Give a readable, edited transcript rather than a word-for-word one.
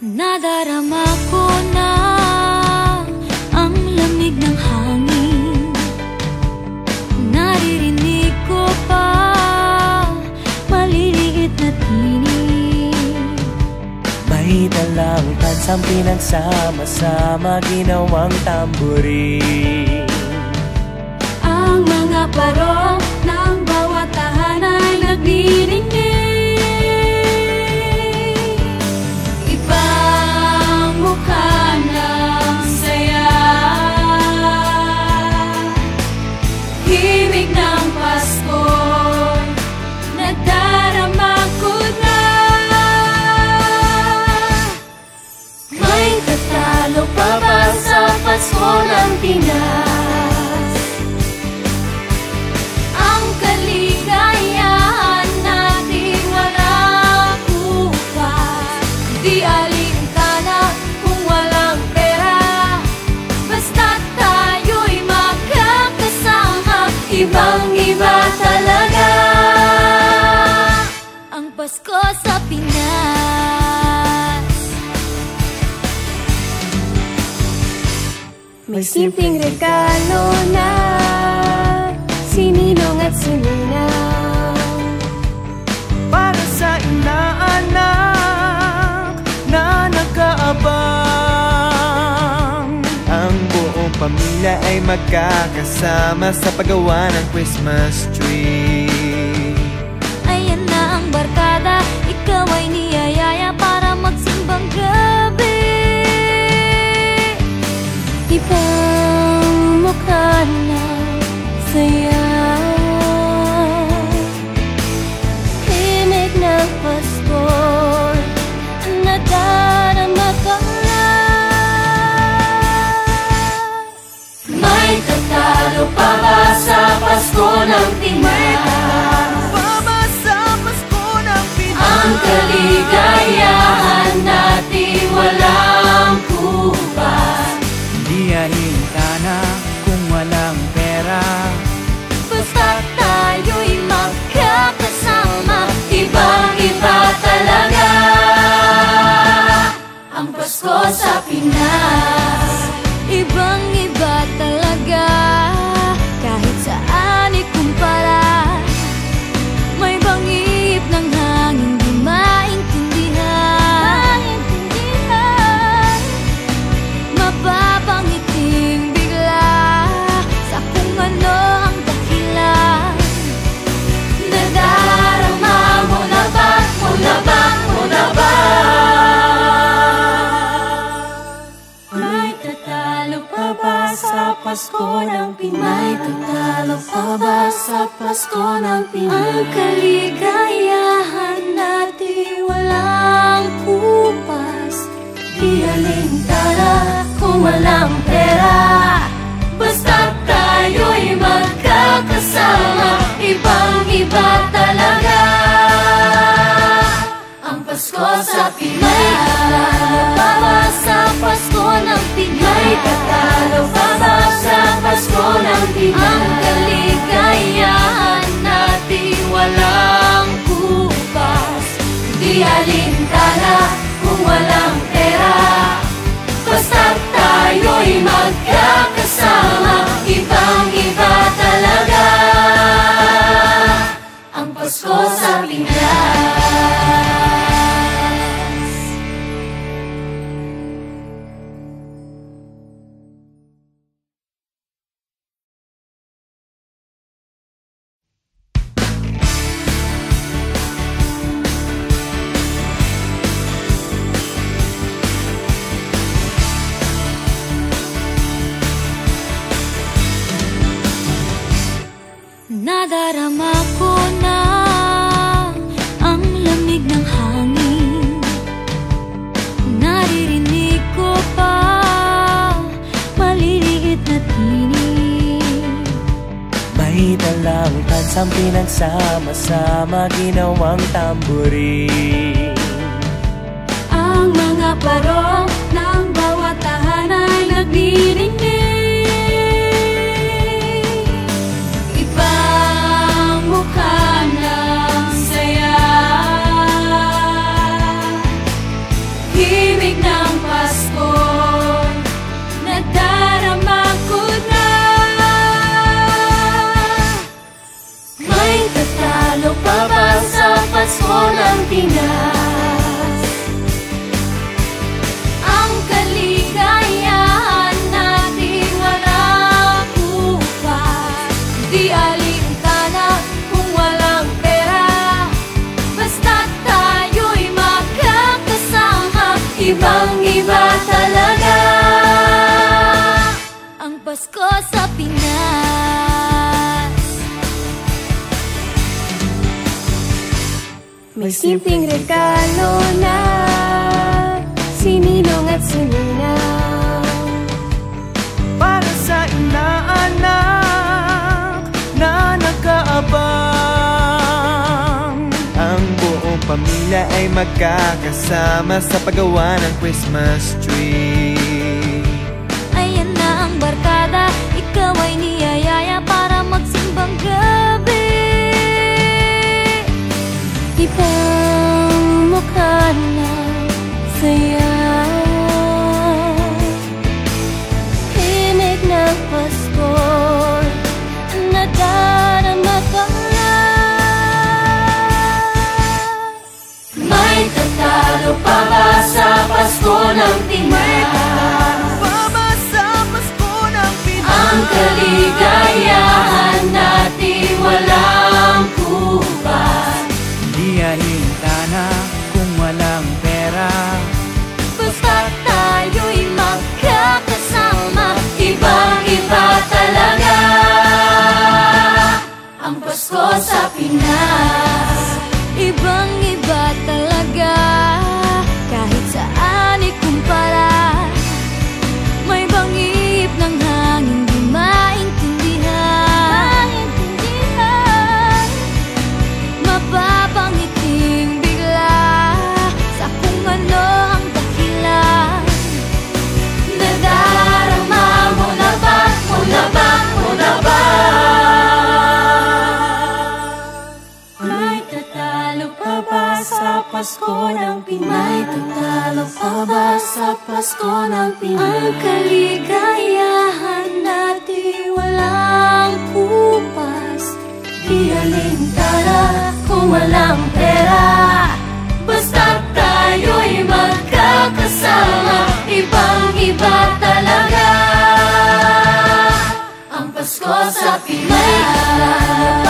Nadarama ko na ang lamig ng hangin. Naririnig ko pa maliliit na tinig. May dalang tansang pinagsama-sama ginawang tamborin. Ang mga parong ng bawat tahanan ay nagdidinig. Pasko ng Pinas, ang kaligayahan natin walang upas. Di alintana kung walang pera, basta't tayo'y magkakasama. Ibang-iba talaga ang Pasko sa Pinas. may simpleng regalo na sinilong at sininang para sa inaanak na nag-aabang. Ang buong pamilya ay magkakasama sa paggawa ng Christmas tree. Ayan na ang barkada, ikaw ay niyayaya para magsimbang gabi. Ibang mukha ng saya, himig ng Pasko, nadarama ka lang. May tatalo pa ba sa Pasko ng Pinas? Ang kaligayahan natin walang kupas. Di alintana kung walang pera, Basta tayo'y magkakasama. Ibang-iba talaga ang Pasko sa Pinas. Ibang-iba talaga, kahit saan ikumpara. May bangip ng hangin di maintindihan. Mapapangiting bigla sa kung ano ang dahilan. Nadarama mo na ba, mo na ba, mo na ba? May tatalo pa ba sa Pasko ng Pinas? May tatalo pa ba sa Pasko ng Pinas? Ang kaligayahan natin walang kupas. Di alintana kung walang pera, basta tayo'y magkakasama. Ibang-iba talaga ang Pasko sa Pinas. May tatalo pa ba sa Pasko ng Pinas? May tatalo pa ba sa Pasko ng Pinas? Ang kaligayahan natin walang kupas. Di alintana kung walang pera, basta tayo'y magkakasama. Ibang-iba talaga ang Pasko sa Pinas. Nadarama ko na ang lamig ng hangin. Naririnig ko pa maliliit na tinig. may dalang tansang pinagsama-sama ginawang tamborin. Ang mga parong ng bawat tahanan ay nagdidinig. Himig Pasko ng Pinas. Ang kaligayahan natin walang upas. Di alintana kung walang pera, basta't tayo'y magkakasama. Ibang-iba talaga ang Pasko sa Pinas. May simpleng regalo na sininong at sininang, para sa inaanak na nakaabang. Ang buong pamilya ay magkakasama sa paggawa ng Christmas tree. Ayan na ang barkada, ikaw ay niyayaya para magsimbang gabi. ibang mukha na saya. Himig ng Pasko, nadarama ka lang. May tatalo pa ba sa Pasko ng Pinas? Ang kaligayahan natin walang kubas. Di alintana kung walang pera, Basta tayo'y magkakasama. Ibang-iba talaga ang Pasko sa Pinas. Ibang-iba talaga, kahit saan ikumpara. May bangip ng hangin di maintindihan. Mapapangiting bigla sa kung ano ang dahilan. Nadarama mo na ba? Mo na ba? Mo na ba? May tatalo pa ba sa Pasko ng Pinas? May tatalo pa ba sa Pasko ng Pinas? Ang kaligayahan natin walang kupas. Di alintana kung walang pera, basta tayo'y magkakasama. Ibang-iba talaga ang Pasko sa Pinas.